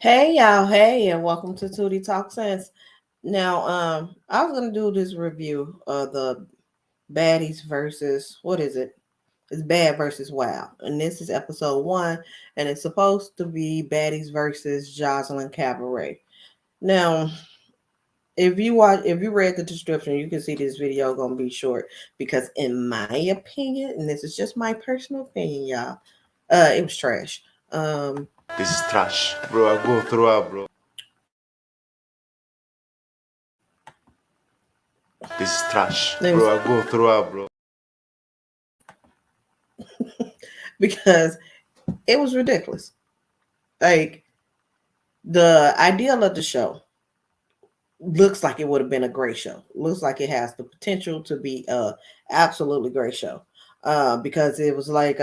Hey y'all, hey, and welcome to Tootie Talk Sense. Now, I was gonna do this review of the baddies versus what is it? It's bad versus wow, and this is episode one, and it's supposed to be baddies versus Jocelyn Cabaret. Now, if you read the description, you can see this video gonna be short because, in my opinion, and this is just my personal opinion, y'all, it was trash. This is trash. Bro, I go through out, bro. This is trash. Let me Bro, I go through out, bro. because it was ridiculous. Like the ideal of the show looks like it would have been a great show. Looks like it has the potential to be a absolutely great show. Because it was like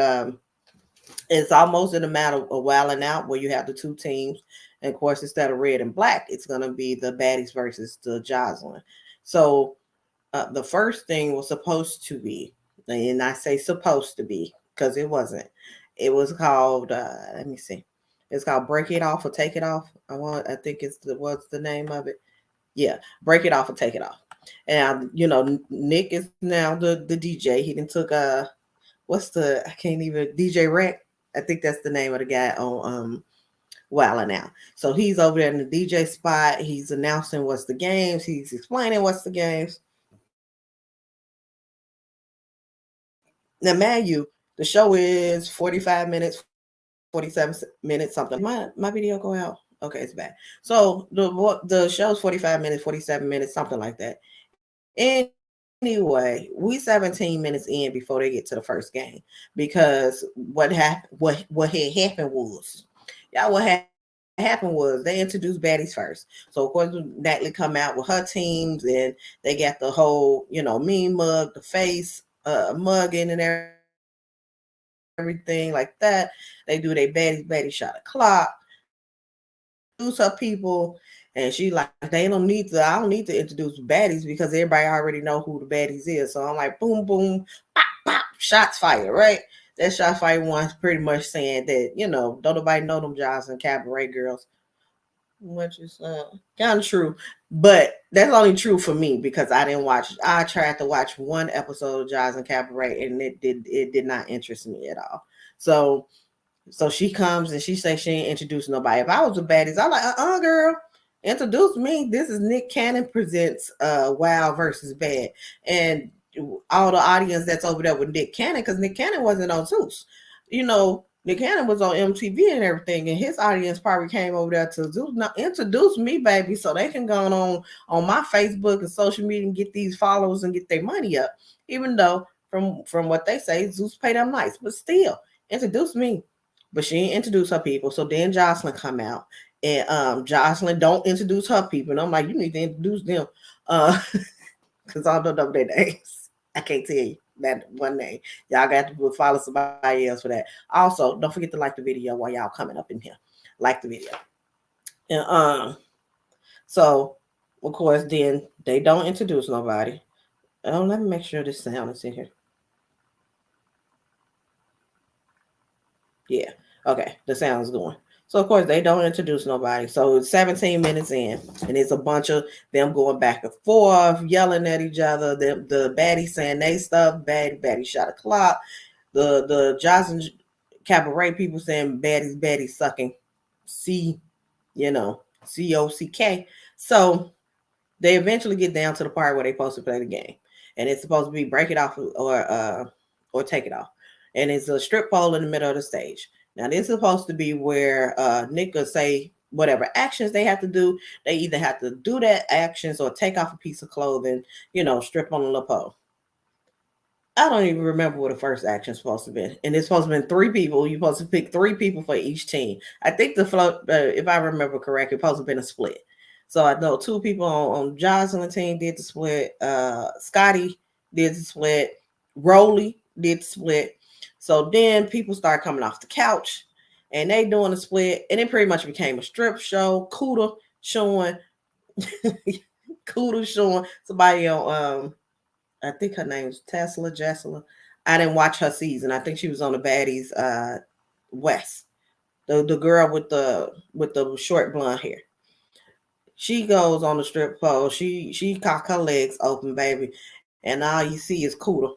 it's almost in a matter of wilding out where you have the two teams. And of course, instead of red and black, it's gonna be the baddies versus the Jocelyn. So the first thing was supposed to be, and I say supposed to be because it wasn't. It was called. Let me see. It's called Break It Off or Take It Off. I think it's what's the name of it? Yeah, Break It Off or Take It Off. And Nick is now the DJ. He didn't took what's the I can't even DJ Rec. I think that's the name of the guy on Wildin' Now. So he's over there in the DJ spot. He's announcing what's the games. He's explaining what's the games. Now, mind you, the show is 45 minutes, 47 minutes, something. My video go out? Okay, it's back. So the show's 45 minutes, 47 minutes, something like that. Anyway, we 17 minutes in before they get to the first game because what had happened was, y'all, what happened was they introduced baddies first. So of course Natalie come out with her teams and they got the whole, mean mug, the face mugging and everything like that. They do their baddie shot o'clock. Introduce her people, and she like, they don't need to. I don't need to introduce baddies because everybody already know who the baddies is. So I'm like, boom, boom, pop, pop, shots fired, right? That shots fired one's pretty much saying that don't nobody know them Giles and Cabaret girls, which is kind of true, but that's only true for me because I didn't watch. I tried to watch one episode of Giles and Cabaret, and it did not interest me at all. So she comes and she says she ain't introduced nobody. If I was a baddies, I'm like, girl, introduce me. This is Nick Cannon presents Wild versus Bad, and all the audience that's over there with Nick Cannon because Nick Cannon wasn't on Zeus. Nick Cannon was on MTV and everything, and his audience probably came over there to Zeus. Now introduce me, baby, so they can go on my Facebook and social media and get these followers and get their money up. Even though from what they say, Zeus pay them nice, but still introduce me. But she didn't introduce her people. So then Jocelyn come out, and Jocelyn don't introduce her people, and I'm like, you need to introduce them, because I don't know their names. I can't tell you that one name. Y'all got to follow somebody else for that. Also, don't forget to like the video while y'all coming up in here. Like the video. And so of course then they don't introduce nobody. Let me make sure this sound is in here. Yeah. Okay. The sound is going. So of course they don't introduce nobody. So it's 17 minutes in, and it's a bunch of them going back and forth, yelling at each other. The baddie saying they stuff, baddie shot a clock. The Johnson Cabaret people saying baddies sucking C, COCK. So they eventually get down to the part where they supposed to play the game, and it's supposed to be break it off or take it off, and it's a strip pole in the middle of the stage. Now this is supposed to be where Nick will say whatever actions they have to do. They either have to do that actions or take off a piece of clothing, strip on the little pole. I don't even remember what the first action supposed to be. And it's supposed to be three people. You're supposed to pick three people for each team. I think the float, if I remember correctly, supposed to have been a split. So I know two people on Jocelyn's team did the split. Scotty did the split. Rolly did the split. So then people start coming off the couch and they doing a split. And it pretty much became a strip show. Cuda showing somebody on I think her name's Jessela. I didn't watch her season. I think she was on the Baddies West. the girl with the short blonde hair. She goes on the strip pole. She cock her legs open, baby, and all you see is cooter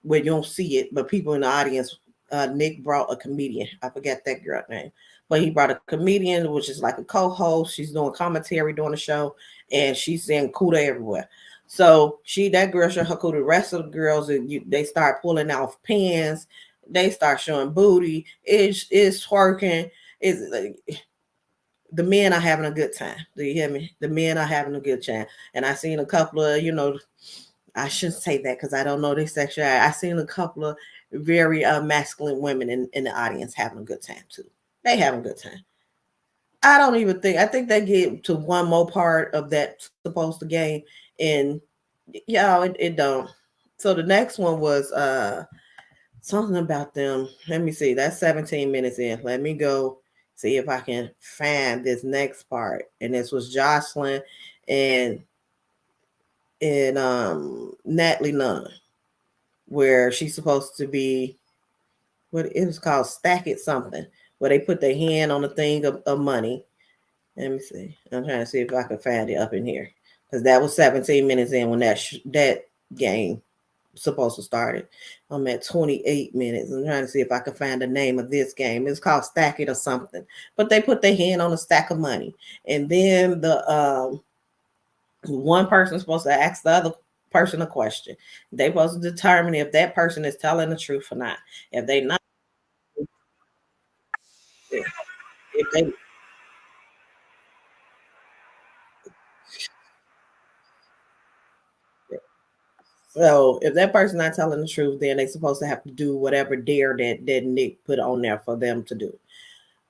where you don't see it, but people in the audience. Nick brought a comedian. I forget that girl name, but he brought a comedian, which is like a co-host. She's doing commentary during the show, and she's saying "cuda" everywhere. So that girl showed her cooter. The rest of the girls, they start pulling off pants. They start showing booty. It's twerking. It's like, the men are having a good time. Do you hear me? The men are having a good time. And I seen a couple of, I shouldn't say that because I don't know their sexuality. I seen a couple of very masculine women in the audience having a good time too. They having a good time. I don't even think, I think they get to one more part of that supposed to game, and it don't. So the next one was something about them. Let me see. That's 17 minutes in. Let me go see if I can find this next part. And this was Jocelyn and Natalie Nunn, where she's supposed to be, what it was called, stack it something, where they put their hand on a thing of money. Let me see. I'm trying to see if I can find it up in here, because that was 17 minutes in when that game supposed to start it. I'm at 28 minutes. I'm trying to see if I can find the name of this game. It's called Stack It or something. But they put their hand on a stack of money, and then the one person's supposed to ask the other person a question. They supposed to determine if that person is telling the truth or not. If they not, if they so if that person not telling the truth, then they supposed to have to do whatever dare that Nick put on there for them to do.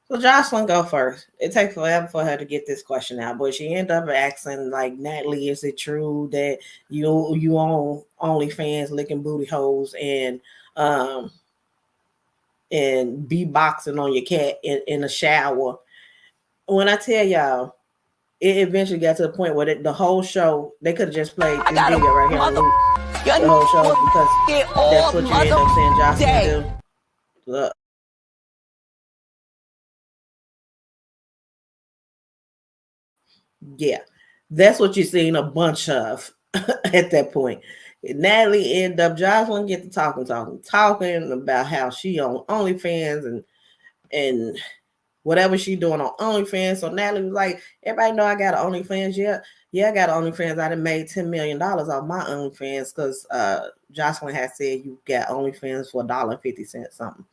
So Jocelyn go first. It takes forever for her to get this question out, but she ended up asking like, Natalie, is it true that you own OnlyFans licking booty holes um and be boxing on your cat in the shower? When I tell y'all, it eventually got to the point where the whole show, they could have just played this video right here on loop the whole show, because that's what you end up seeing Jocelyn do. Look. Yeah, that's what you're seeing a bunch of at that point. Natalie end up, Jocelyn get to talking about how she on OnlyFans and whatever she doing on OnlyFans. So Natalie was like, everybody know I got an OnlyFans. Yeah, I got an OnlyFans. I done made $10 million off my OnlyFans, because Jocelyn had said you got OnlyFans for $1.50 something.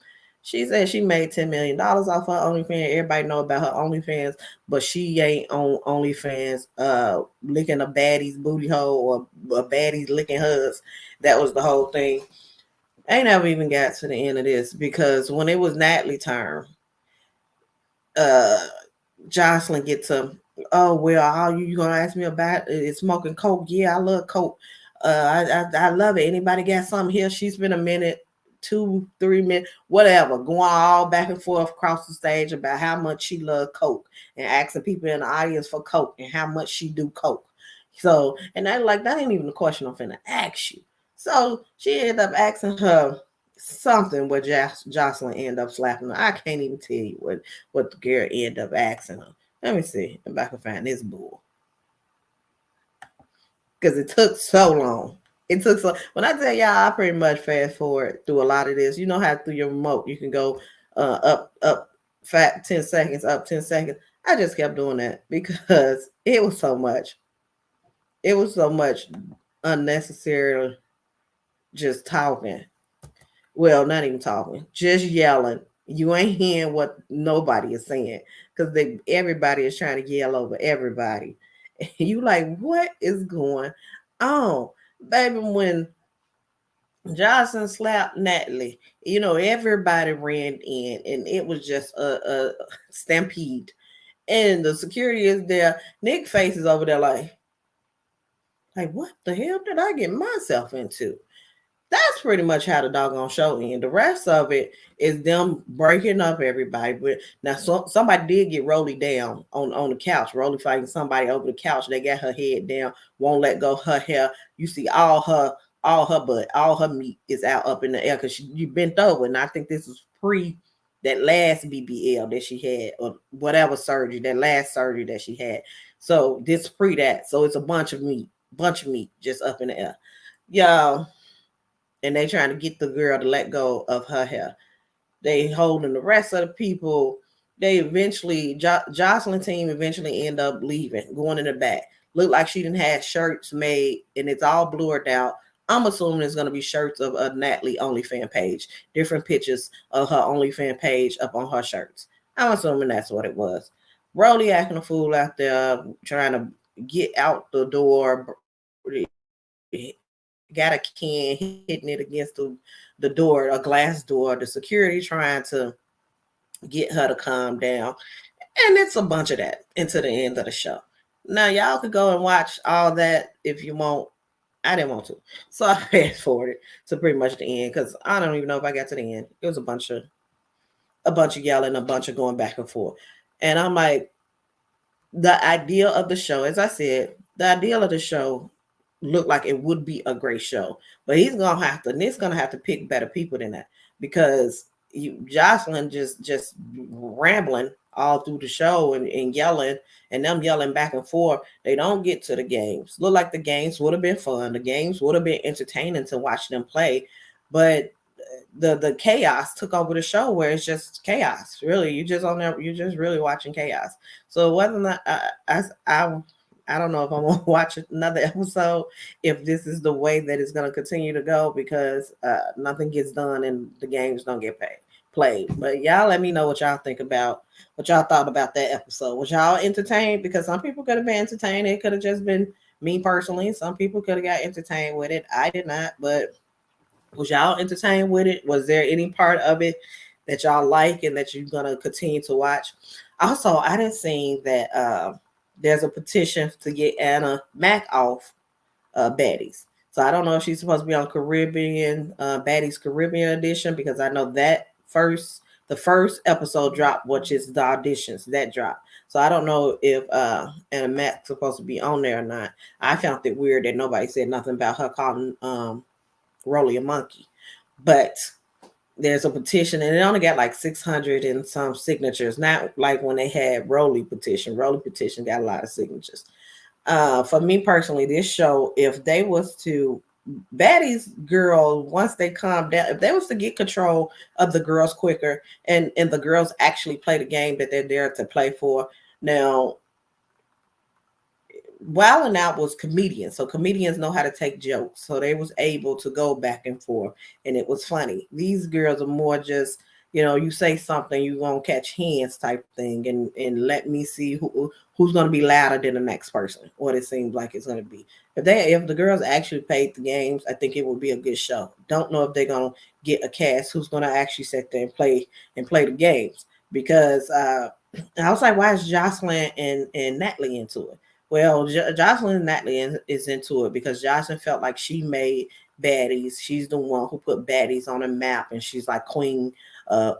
She said she made $10 million off her OnlyFans. Everybody know about her OnlyFans, but she ain't on OnlyFans licking a baddie's booty hole or a baddie's licking hers. That was the whole thing. I ain't never even got to the end of this, because when it was Natalie's turn, uh Jocelyn get to, oh well, all you gonna ask me about is smoking coke? Yeah, I love coke. I love it. Anybody got something here? She spent a minute, 2-3 minutes, whatever, going all back and forth across the stage about how much she loved coke, and asking people in the audience for coke and how much she do coke. So, and they're like, that ain't even the question I'm finna ask you. So she ended up asking her something where Jocelyn ended up slapping her. I can't even tell you what the girl ended up asking her. Let me see if I can find this bull, because it took so long. It took so, when I tell y'all, I pretty much fast forward through a lot of this. You know how through your remote you can go up 10 seconds, up 10 seconds. I just kept doing that because it was so much. It was so much unnecessary just talking. Well, not even talking, just yelling. You ain't hearing what nobody is saying, because everybody is trying to yell over everybody. You like, what is going on, baby? When Johnson slapped Natalie, everybody ran in, and it was just a stampede. And the security is there. Nick faces over there like, what the hell did I get myself into? That's pretty much how the doggone show ended. The rest of it is them breaking up everybody. But now somebody did get Rolly down on the couch. Rolly fighting somebody over the couch. They got her head down, won't let go her hair. You see all her butt, all her meat is out up in the air, because you bent over. And I think this was pre. that last BBL that she had, or whatever surgery, that last surgery that she had. So this pre that. So it's a bunch of meat just up in the air. Y'all, and they trying to get the girl to let go of her hair. They holding the rest of the people. They eventually, Jocelyn team eventually end up leaving, going in the back. Look like she didn't have shirts made, and it's all blurred out. I'm assuming it's gonna be shirts of a Natalie OnlyFans page, different pictures of her OnlyFans page up on her shirts. I'm assuming that's what it was. Rolly acting a fool out there, trying to get out the door. Got a can hitting it against the door, a glass door. The security trying to get her to calm down. And it's a bunch of that into the end of the show. Now, y'all could go and watch all that if you want. I didn't want to. So I fast forwarded to pretty much the end because I don't even know if I got to the end. It was a bunch of yelling, a bunch of going back and forth. And I'm like, the idea of the show, as I said, the idea of the show looked like it would be a great show. But Nick's gonna have to pick better people than that because Jocelyn just rambling all through the show and yelling and them yelling back and forth. They don't get to the games. Look like the games would have been fun. The games would have been entertaining to watch them play, but the chaos took over the show where it's just chaos. Really, you just on there, you're just really watching chaos. So whether or not I don't know if I'm gonna watch another episode if this is the way that it's gonna continue to go because nothing gets done and the games don't get played. But y'all let me know what y'all think about what y'all thought about that episode. Was y'all entertained? Because some people could have been entertained. It could have just been me personally. Some people could have got entertained with it. I did not, but was y'all entertained with it? Was there any part of it that y'all like and that you're gonna continue to watch? Also, I didn't see that there's a petition to get Anna Mac off Baddies. So I don't know if she's supposed to be on Caribbean Baddies Caribbean edition because I know that the first episode dropped, which is the auditions that dropped. So I don't know if Anna Mac's supposed to be on there or not. I found it weird that nobody said nothing about her calling Rolly a monkey. But there's a petition and it only got like 600 and some signatures, not like when they had Rolly petition. Rolly petition got a lot of signatures. For me personally, this show, if they was to Baddies girl, once they calm down, if they was to get control of the girls quicker and the girls actually play the game that they're there to play for. Now, Wild and Out was comedians, so comedians know how to take jokes, so they was able to go back and forth, and it was funny. These girls are more just, you say something, you gonna catch hands type thing, and let me see who's gonna be louder than the next person. What it seems like it's gonna be. If the girls actually played the games, I think it would be a good show. Don't know if they're gonna get a cast who's gonna actually sit there and play the games because I was like, why is Jocelyn and Natalie into it? Well, Jocelyn and Natalie is into it because Jocelyn felt like she made Baddies. She's the one who put Baddies on a map, and she's like queen not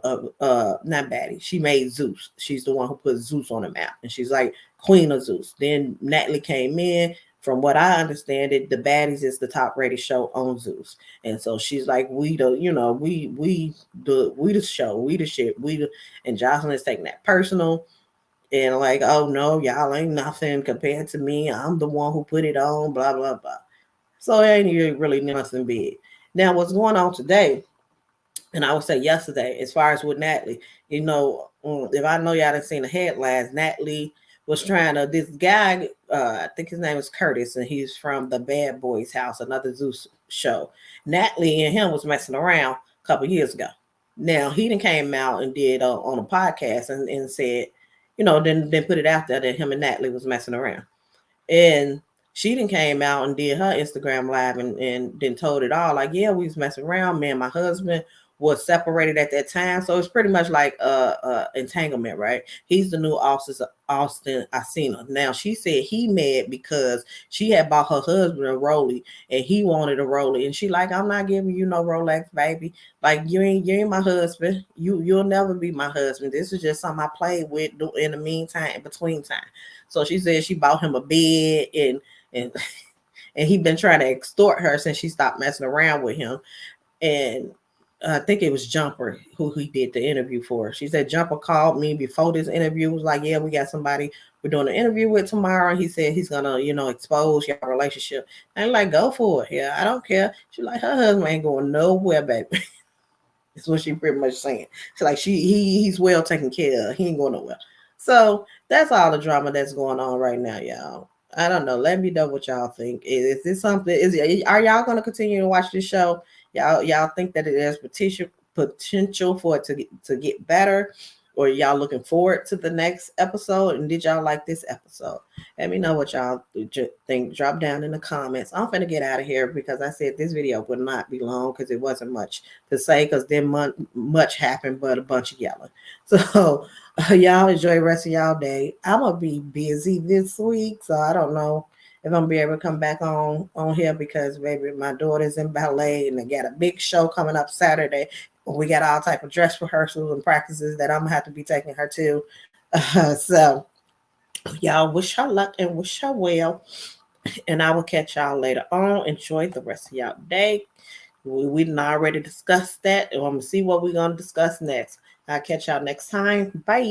Baddies. She made Zeus. She's the one who put Zeus on the map, and she's like queen of Zeus. Then Natalie came in. From what I understand, the Baddies is the top rated show on Zeus, and so she's like, we the show, we the shit, and Jocelyn is taking that personal. And like, oh no, y'all ain't nothing compared to me. I'm the one who put it on, blah, blah, blah. So it ain't really nothing big. Now, what's going on today, and I would say yesterday, as far as with Natalie, if I know y'all done seen the headlines, Natalie was trying to, this guy, I think his name is Curtis, and he's from the Bad Boys House, another Zeus show. Natalie and him was messing around a couple years ago. Now, he then came out and did on a podcast and said, then put it out there that him and Natalie was messing around. And she then came out and did her Instagram live and then told it all. Like, yeah, we was messing around. Me and my husband was separated at that time. So it's pretty much like entanglement, right? He's the new Austin Asina. Now she said he mad because she had bought her husband a Rolly and he wanted a Rolly. And she like, I'm not giving you no Rolex, baby. Like you ain't my husband. You'll never be my husband. This is just something I played with in the meantime, in between time. So she said she bought him a bed and and he been trying to extort her since she stopped messing around with him. And I think it was Jumper who he did the interview for. She said Jumper called me before this interview, was like, yeah, we got somebody we're doing an interview with tomorrow. And he said he's gonna, expose your relationship. And I'm like, go for it. Yeah, I don't care. She like, her husband ain't going nowhere, baby. That's what she pretty much saying. She's like, he's well taken care of. He ain't going nowhere. So that's all the drama that's going on right now, y'all. I don't know. Let me know what y'all think. Is this something? Are y'all going to continue to watch this show? Y'all think that it has potential for it to get better, or y'all looking forward to the next episode? And did y'all like this episode? Let me know what y'all think. Drop down in the comments. I'm finna get out of here because I said this video would not be long because it wasn't much to say because then much happened but a bunch of yelling. So y'all enjoy the rest of y'all day. I'm gonna be busy this week, so I don't know if I'm gonna be able to come back on here because baby, my daughter's in ballet and they got a big show coming up Saturday. We got all type of dress rehearsals and practices that I'm gonna have to be taking her to. So y'all wish her luck and wish her well. And I will catch y'all later on. Enjoy the rest of y'all day. We didn't already discuss that. And I'm gonna see what we're gonna discuss next. I'll catch y'all next time. Bye.